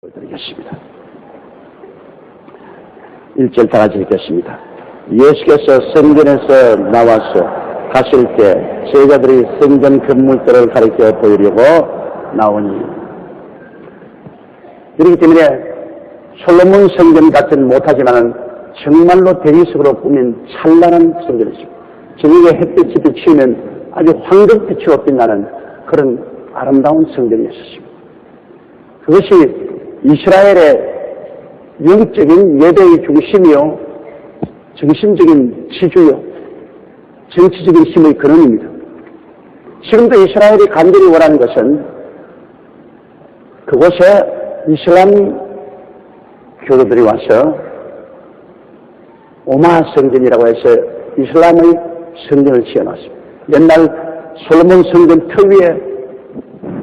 드리겠습니다. 1절 다 같이 읽겠습니다. 예수께서 성전에서 나와서 가실 때 제자들이 성전 건물들을 가리켜 보이려고 나오니, 그렇기 때문에 솔로몬 성전 같지는 못하지만 정말로 대리석으로 꾸민 찬란한 성전이죠. 저녁에 햇빛이 비치면 아주 황금빛으로 빛나는 그런 아름다운 성전이었습니다. 그것이 이스라엘의 영적인 예배의 중심이요, 정신적인 지주요, 정치적인 힘의 근원입니다. 지금도 이스라엘이 간절히 원하는 것은 그곳에 이슬람 교도들이 와서 오마 성전이라고 해서 이슬람의 성전을 지어놨습니다. 옛날 솔로몬 성전 터 위에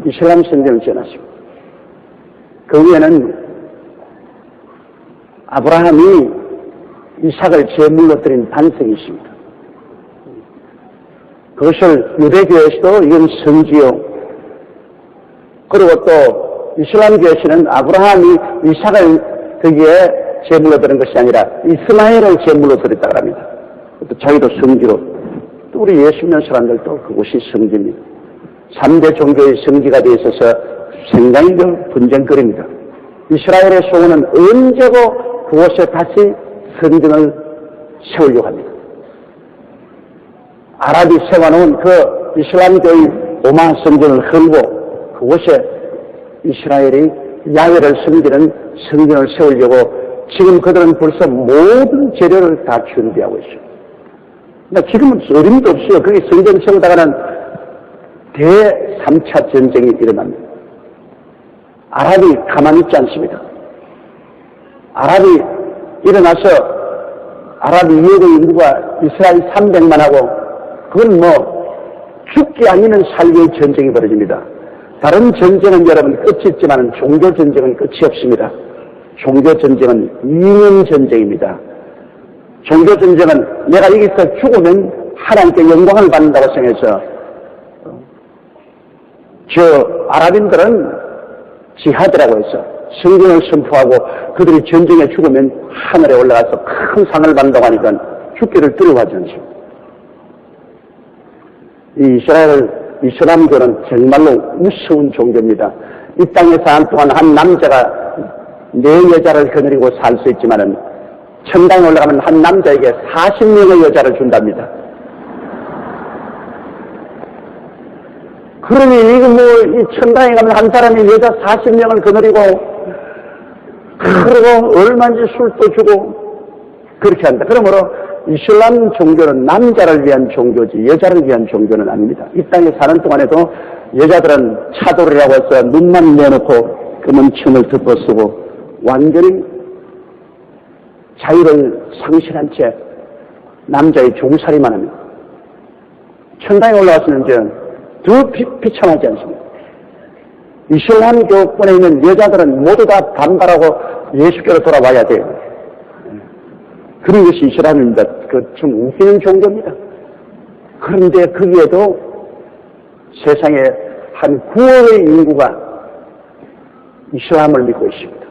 이슬람 성전을 지어놨습니다. 그 위에는 아브라함이 이삭을 제물로 드린 반석이 있습니다. 그것을 유대교에서도 이건 성지요, 그리고 또 이슬람교에서는 아브라함이 이삭을 거기에 제물로 드린 것이 아니라 이스마엘을 제물로 드렸다고 합니다. 또 자기도 성지로, 또 우리 예수 믿는 사람들도 그곳이 성지입니다. 3대 종교의 성지가 되어 있어서 상당히 분쟁거립니다. 이스라엘의 소원은 언제고 그곳에 다시 성전을 세우려고 합니다. 아랍이 세워놓은 그 이슬람교의 오마 성전을 헐고 그곳에 이스라엘이 야훼를 섬기는 성전을 세우려고 지금 그들은 벌써 모든 재료를 다 준비하고 있어요. 그러니까 지금은 어림도 없어요. 거기 성전 세우다가는 대3차 전쟁이 일어납니다. 아랍이 가만히 있지 않습니다. 아랍이 일어나서 아랍 2억의 인구가 이스라엘 300만하고 그건 죽기 아니면 살기의 전쟁이 벌어집니다. 다른 전쟁은 여러분 끝이 있지만 종교 전쟁은 끝이 없습니다. 종교 전쟁은 이념 전쟁입니다. 종교 전쟁은 내가 여기서 죽으면 하나님께 영광을 받는다고 생각해서 저 아랍인들은 지하드라고 해서 성경을 선포하고 그들이 전쟁에 죽으면 하늘에 올라가서 큰 상을 받는다고 하니까 죽기를 두려워하지 않습니다. 이 이슬람교는 정말로 무서운 종교입니다. 이 땅에 사는 동안 한 남자가 4여자를 거느리고 살 수 있지만은 천당에 올라가면 한 남자에게 40명의 여자를 준답니다. 그러니 이거 이 천당에 가면 한 사람이 여자 40명을 거느리고 그리고 얼마든지 술도 주고 그렇게 한다. 그러므로 이슬람 종교는 남자를 위한 종교지 여자를 위한 종교는 아닙니다. 이 땅에 사는 동안에도 여자들은 차돌이라고 해서 눈만 내놓고 금은 춤을 덮어쓰고 완전히 자유를 상실한 채 남자의 종살이만 합니다. 천당에 올라왔으면 이제 더 비참하지 않습니까? 이슬람교권에 있는 여자들은 모두 다 반발하고 예수께로 돌아와야 돼요. 그런 것이 이슬람입니다. 그 좀 웃기는 종교입니다. 그런데 거기에도 세상에 한 9억의 인구가 이슬람을 믿고 있습니다.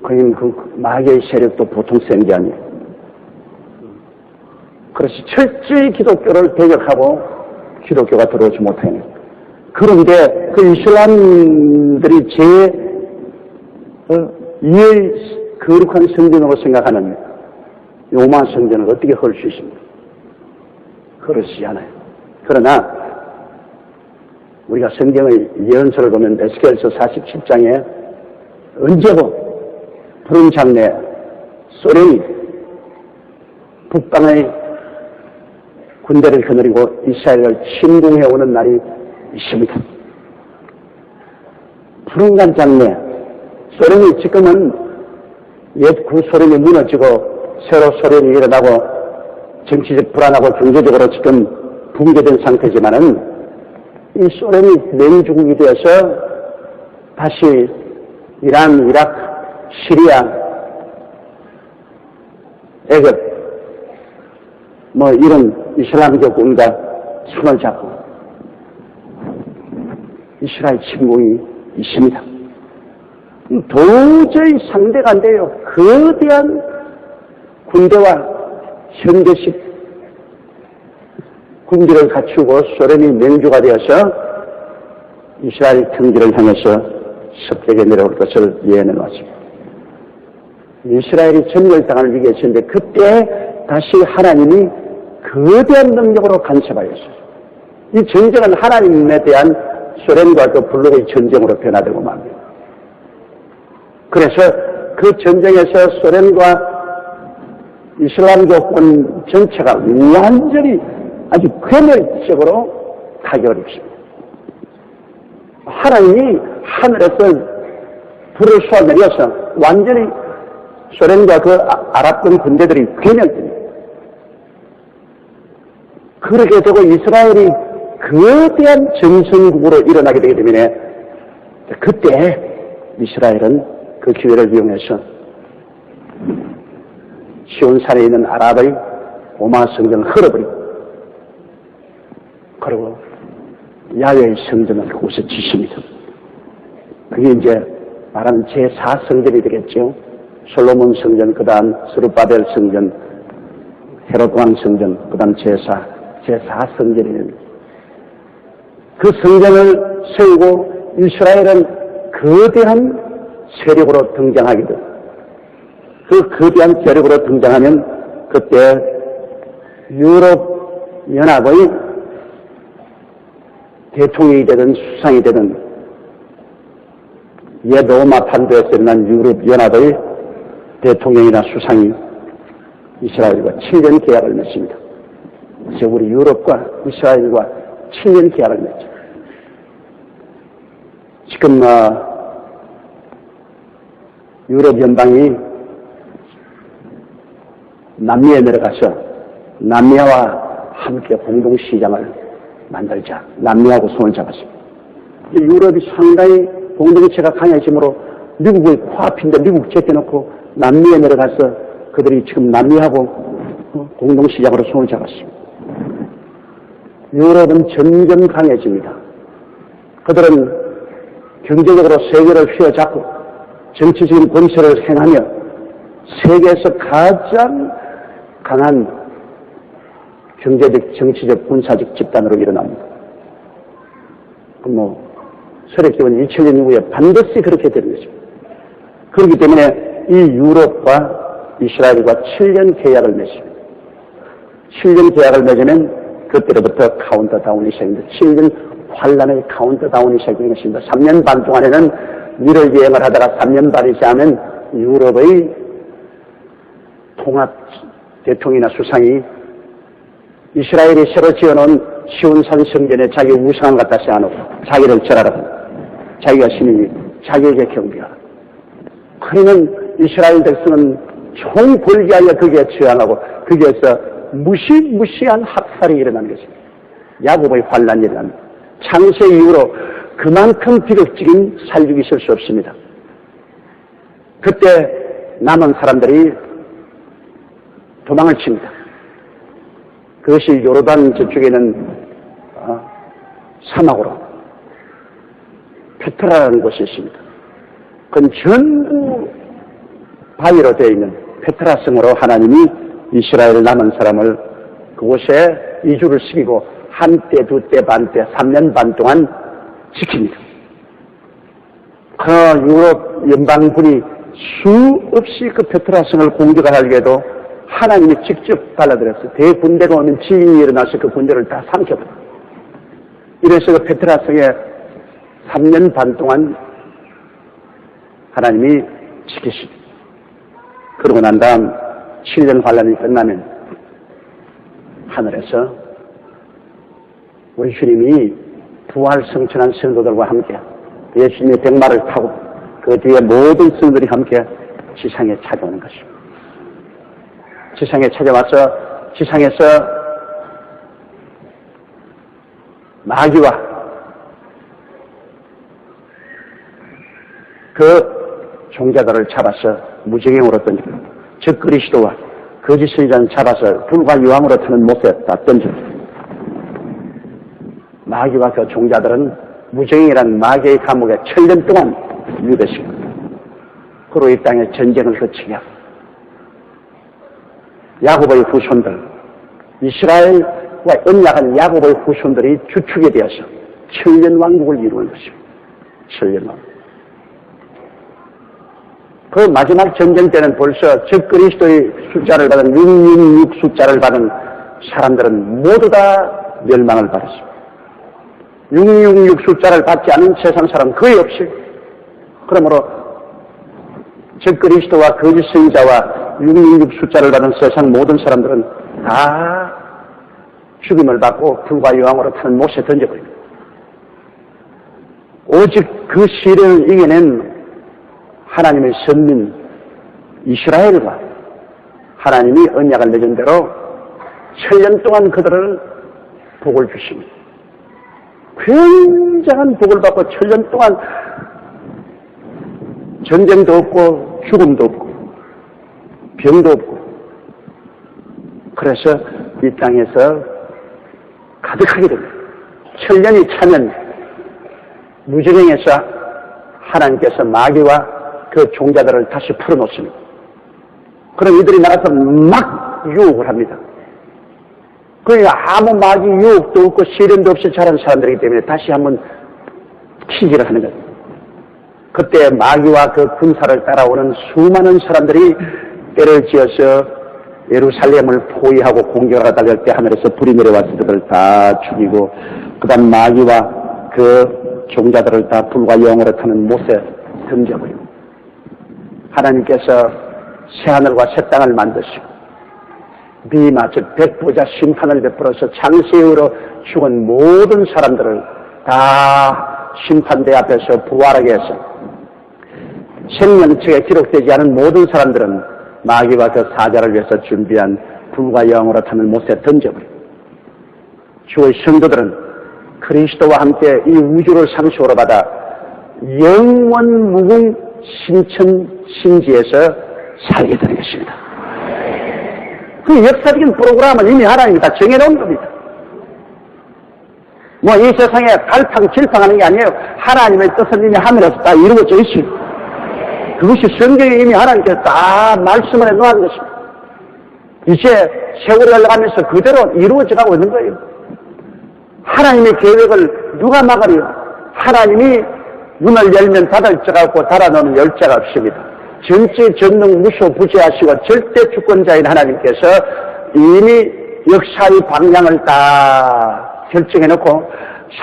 그러면 그 마귀의 세력도 보통 센 게 아니에요. 그래서 철저히 기독교를 배격하고 기독교가 들어오지 못해요. 그런데 그 이슬람들이 제일 거룩한 성전으로 생각하는 오마 성전을 어떻게 헐 수 있습니까? 그렇지 않아요. 그러나 우리가 성경의 예언서를 보면 에스겔서 47장에 언제고 푸른 장래 소련이 북방의 군대를 거느리고 이스라엘을 침공해 오는 날이 있습니다. 푸른 장래 소련이 지금은 옛 구소련이 무너지고 새로 소련이 일어나고 정치적 불안하고 경제적으로 지금 붕괴된 상태지만은 이 소련이 맹주국이 되어서 다시 이란, 이라크, 시리아, 애굽 이런 이슬람교 군과 손을 잡고 이스라엘 침공이 있습니다. 도저히 상대가 안 돼요. 거대한 군대와 현대식 군기를 갖추고 소련이 맹주가 되어서 이스라엘 평지를 향해서 습격에 내려올 것을 예언해 놨습니다. 이스라엘이 점멸당할 위기에 있었는데 그때 다시 하나님이 거대한 능력으로 간섭하였어요. 이 전쟁은 하나님에 대한 소련과 그 블록의 전쟁으로 변화되고 맙니다. 그래서 그 전쟁에서 소련과 이슬람교권 전체가 완전히 아주 괴멸적으로 타격을 입습니다. 하나님이 하늘에서 불을 쏘아내려서 완전히 소련과 그 아랍권 군대들이 괴멸됩니다. 그렇게 되고 이스라엘이 거대한 전선국으로 일어나게 되기 때문에 그때 이스라엘은 그 기회를 이용해서 시온산에 있는 아랍의 오마 성전을 헐어버리고 그리고 야훼의 성전을 그곳에 짓습니다. 그게 이제 말하는 제4성전이 되겠죠. 솔로몬 성전, 그 다음 스룹바벨 성전, 헤롯 왕 성전, 그 다음 제4성전이 됩니다. 그 성전을 세우고 이스라엘은 거대한 세력으로 등장하게 됩니다. 그 거대한 세력으로 등장하면 그때 유럽 연합의 대통령이 되든 수상이 되든 옛 로마 판도에서 일어난 유럽 연합의 대통령이나 수상이 이스라엘과 7년 계약을 맺습니다. 그래서 우리 유럽과 이스라엘과 7년 계약을 맺죠. 지금 유럽 연방이 남미에 내려가서 남미와 함께 공동시장을 만들자. 남미하고 손을 잡았습니다. 유럽이 상당히 공동체가 강해지므로 미국의 코앞인데 미국 제껴놓고 남미에 내려가서 그들이 지금 남미하고 공동시장으로 손을 잡았습니다. 유럽은 점점 강해집니다. 그들은 경제적으로 세계를 휘어잡고 정치적인 권세를 행하며 세계에서 가장 강한 경제적, 정치적, 군사적 집단으로 일어납니다. 세력기원 2000년 이후에 반드시 그렇게 되는 것입니다. 그렇기 때문에 이 유럽과 이스라엘과 7년 계약을 맺습니다. 7년 계약을 맺으면 그때로부터 카운트다운이 시작됩니다. 7년 환란의 카운트다운이 시작되는 것입니다. 3년 반 동안에는 미를 여행을 하다가 3년 반이 지나면 유럽의 통합 대통령이나 수상이 이스라엘이 새로 지어놓은 시온산 성전에 자기 우상을 갖다 세워놓고 자기를 절하라고 자기가 신이니 자기에게 경배하라. 그러면 이스라엘 백성은 총궐기하여 거기에 처형하고 거기에서 무시무시한 학살이 일어나는 것입니다. 야곱의 환란이 일어납니다. 창세 이후로 그만큼 비극적인 살육이 있을 수 없습니다. 그때 남은 사람들이 도망을 칩니다. 그것이 요르단 저쪽에는 사막으로 페트라라는 곳이 있습니다. 그건 전부 바위로 되어 있는 페트라 성으로 하나님이 이스라엘 남은 사람을 그곳에 이주를 시키고 한때, 두때, 반때, 3년 반 동안 지킵니다. 그 유럽 연방군이 수없이 그 페트라 성을 공격하려고 해도 하나님이 직접 달라들었어요. 대군대가 오면 지진이 일어나서 그 군대를 다 삼켜버려요. 이래서 그 페트라 성에 3년 반 동안 하나님이 지키십니다. 그러고 난 다음 7년 환란이 끝나면 하늘에서 우리 주님이 부활성천한 성도들과 함께 예수님의 백마를 타고 그 뒤에 모든 성도들이 함께 지상에 찾아오는 것입니다. 지상에 찾아와서 지상에서 마귀와 그 종자들을 잡아서 무지경으로 던지고 즉 그리스도와 거짓 선지자는 잡아서 불과 유황으로 타는 못에 다 던집니다. 마귀와 그 종자들은 무정이란 마귀의 감옥에 1000년 동안 유배시킵니다. 그로 이 땅에 전쟁을 거치게 하고 야곱의 후손들, 이스라엘과 언약한 야곱의 후손들이 주축이 되어서 천년왕국을 이루는 것입니다. 천년왕국. 그 마지막 전쟁 때는 벌써 적그리스도의 숫자를 받은 666 숫자를 받은 사람들은 모두 다 멸망을 받았습니다. 666 숫자를 받지 않은 세상 사람 거의 없이, 그러므로 적그리스도와 거짓 선지자와 666 숫자를 받은 세상 모든 사람들은 다 죽임을 받고 불과 여왕으로 타는 못에 던져버립니다. 오직 그 시련을 이겨낸 하나님의 선민 이스라엘과 하나님이 언약을 맺은 대로 7년 동안 그들을 복을 주십니다. 굉장한 복을 받고 7년 동안 전쟁도 없고 죽음도 없고 병도 없고, 그래서 이 땅에서 가득하게 됩니다. 7년이 차면 무저갱에서 하나님께서 마귀와 그 종자들을 다시 풀어놓습니다. 그럼 이들이 나가서 막 유혹을 합니다. 그러니까 아무 마귀 유혹도 없고 시련도 없이 자란 사람들이기 때문에 다시 한번 퀴즈를 하는 거예요. 그때 마귀와 그 군사를 따라오는 수많은 사람들이 때를 지어서 예루살렘을 포위하고 공격하러 달릴 때 하늘에서 불이 내려와서 그들을 다 죽이고, 그 다음 마귀와 그 종자들을 다 불과 영으로 타는 못에 던져버리고, 하나님께서 새하늘과 새 땅을 만드시고 비마 즉 백보자 심판을 베풀어서 장세의로 죽은 모든 사람들을 다 심판대 앞에서 부활하게 해서 생명책에 기록되지 않은 모든 사람들은 마귀와 그 사자를 위해서 준비한 불과 영으로 타는 못에 던져버리고, 주의 성도들은 그리스도와 함께 이 우주를 상속으로 받아 영원 무궁 신천 신지에서 살게 되는 것입니다. 그 역사적인 프로그램은 이미 하나님이 다 정해놓은 겁니다. 뭐 이 세상에 갈팡질팡하는 게 아니에요. 하나님의 뜻은 이미 하늘에서 다 이루어져 있습니다. 그것이 성경에 이미 하나님께서 다 말씀을 해놓은 것입니다. 이제 세월이 흘러가면서 그대로 이루어져가고 있는 거예요. 하나님의 계획을 누가 막으리요? 하나님이 문을 열면 닫을 자가 없고 닫아놓으면 열 자가 없습니다. 전지전능 무소부재하시고 절대 주권자인 하나님께서 이미 역사의 방향을 다 결정해놓고,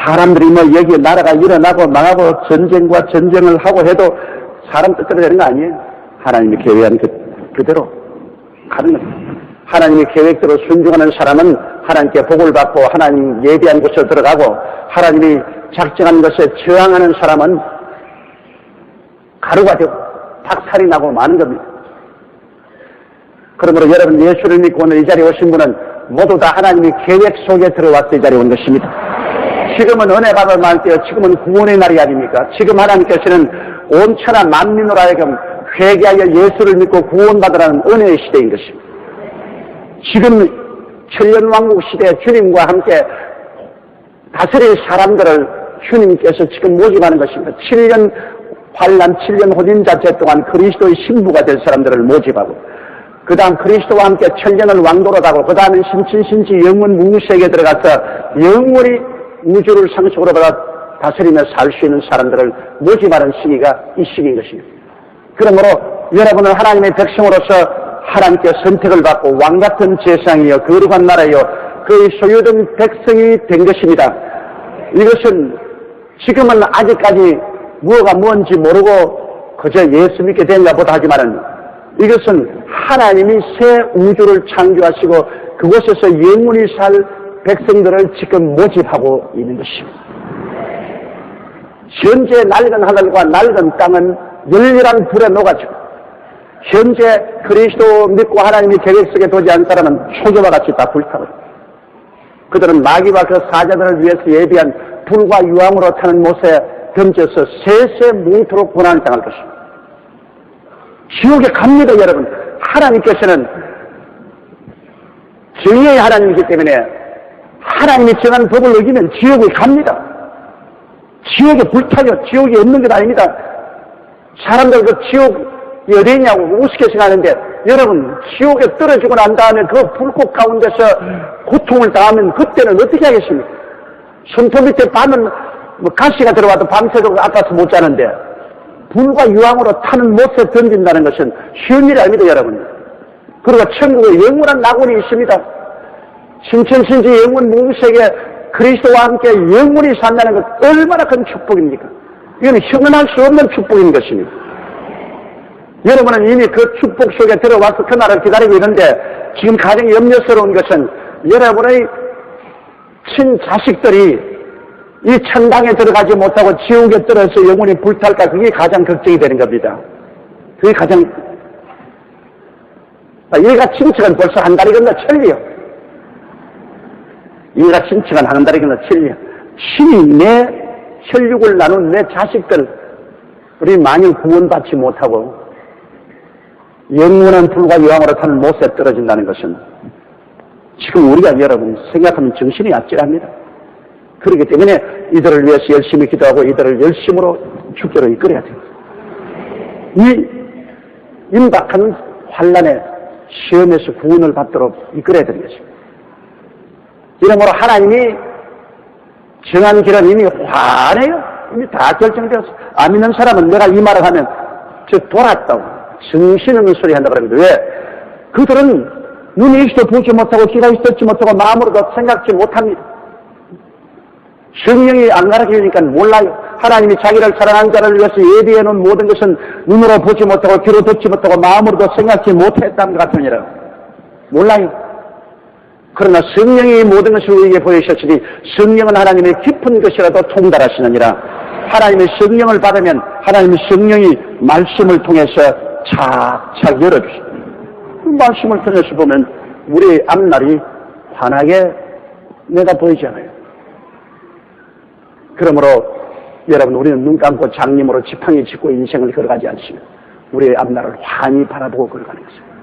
사람들이 뭐 여기 나라가 일어나고 망하고 전쟁과 전쟁을 하고 해도 사람 뜻대로 되는 거 아니에요. 하나님이 계획한 그대로 가는 겁니다. 하나님의 계획대로 순종하는 사람은 하나님께 복을 받고 하나님 예비한 곳에 들어가고, 하나님이 작정한 것에 저항하는 사람은 가루가 되고 박살이 나고 마는 겁니다. 그러므로 여러분, 예수를 믿고 오늘 이 자리에 오신 분은 모두 다 하나님의 계획 속에 들어와서 이 자리에 온 것입니다. 지금은 은혜 받을 만때요. 지금은 구원의 날이 아닙니까? 지금 하나님께서는 온 천하 만민으로 하여금 회개하여 예수를 믿고 구원받으라는 은혜의 시대인 것입니다. 지금 천년왕국 시대에 주님과 함께 다스릴 사람들을 주님께서 지금 모집하는 것입니다. 7년 환난, 7년 혼인 자체 동안 그리스도의 신부가 될 사람들을 모집하고, 그 다음 그리스도와 함께 천년을 왕도로 가고, 그 다음에 신천신지 영원 무세계에 들어가서 영원히 우주를 상속으로 받아 다스리며 살 수 있는 사람들을 모집하는 시기가 이 시기인 것입니다. 그러므로 여러분은 하나님의 백성으로서 하나님께 선택을 받고 왕같은 제상이요 거룩한 나라요 그의 소유된 백성이 된 것입니다. 이것은 지금은 아직까지 무엇가 뭔지 모르고 그저 예수 믿게 된가 보다 하지만은, 이것은 하나님이 새 우주를 창조하시고 그곳에서 영원히 살 백성들을 지금 모집하고 있는 것입니다. 현재 낡은 하늘과 낡은 땅은 열렬한 불에 녹아지고, 현재 그리스도 믿고 하나님이 계획 속에 도지 않은 사람은 초조와 같이 다 불타버립니다. 그들은 마귀와 그 사자들을 위해서 예비한 불과 유황으로 타는 못에 던져서 세세 뭉토록 고난을 당할 것입니다. 지옥에 갑니다, 여러분. 하나님께서는 정의의 하나님이기 때문에 하나님이 정한 법을 어기면 지옥에 갑니다. 지옥에 불타요. 지옥이 없는 것 아닙니다. 사람들 그 지옥 어디 있냐고 우습게 생각하는데, 여러분, 지옥에 떨어지고 난 다음에 그 불꽃 가운데서 고통을 당하면 그때는 어떻게 하겠습니까? 손톱 밑에 밤은 가시가 들어와도 밤새도록 아파서 못 자는데, 불과 유황으로 타는 못에 던진다는 것은 쉬운 일이 아닙니다, 여러분. 그리고 천국에 영원한 낙원이 있습니다. 신천신지 영원 뭉세계 그리스도와 함께 영원히 산다는 것 얼마나 큰 축복입니까? 이거는 형언할 수 없는 축복인 것입니다. 여러분은 이미 그 축복 속에 들어와서 그날을 기다리고 있는데, 지금 가장 염려스러운 것은 여러분의 친자식들이 이 천당에 들어가지 못하고 지옥에 떨어져서 영원히 불탈까, 그게 가장 걱정이 되는 겁니다. 그게 가장, 얘가 친척은 벌써 한 달이 건너 천리요. 얘가 친척은 한 달이 건너 천리요. 신이 내 혈육을 나눈 내 자식들, 우리 만일 구원받지 못하고 영원한 불과 유황으로 타는 못에 떨어진다는 것은 지금 우리가 여러분 생각하면 정신이 아찔합니다. 그렇기 때문에 이들을 위해서 열심히 기도하고 이들을 열심으로 주께로 이끌어야 됩니다. 이 임박하는 환난의 시험에서 구원을 받도록 이끌어야 되는 것입니다. 이러므로 하나님이 정한 길은 이미 환해요. 이미 다 결정되었어. 안 믿는 사람은 내가 이 말을 하면 저 돌았다고 정신없는 소리 한다고 합니다. 왜? 그들은 눈이 있어도 보지 못하고 귀가 있어도 듣지 못하고 마음으로도 생각지 못합니다. 성령이 안 가르치니까 몰라요. 하나님이 자기를 사랑하는 자를 위해서 예비해 놓은 모든 것은 눈으로 보지 못하고 귀로 듣지 못하고 마음으로도 생각지 못했다는 것 같으니라. 몰라요. 그러나 성령이 모든 것을 우리에게 보여주셨으니 성령은 하나님의 깊은 것이라도 통달하시느니라. 하나님의 성령을 받으면 하나님의 성령이 말씀을 통해서 착착 열어주십니다. 그 말씀을 통해서 보면 우리의 앞날이 환하게 내가 보이지 않아요. 그러므로 여러분, 우리는 눈 감고 장님으로 지팡이 짚고 인생을 걸어가지 않습니다. 우리의 앞날을 환히 바라보고 걸어가는 것입니다.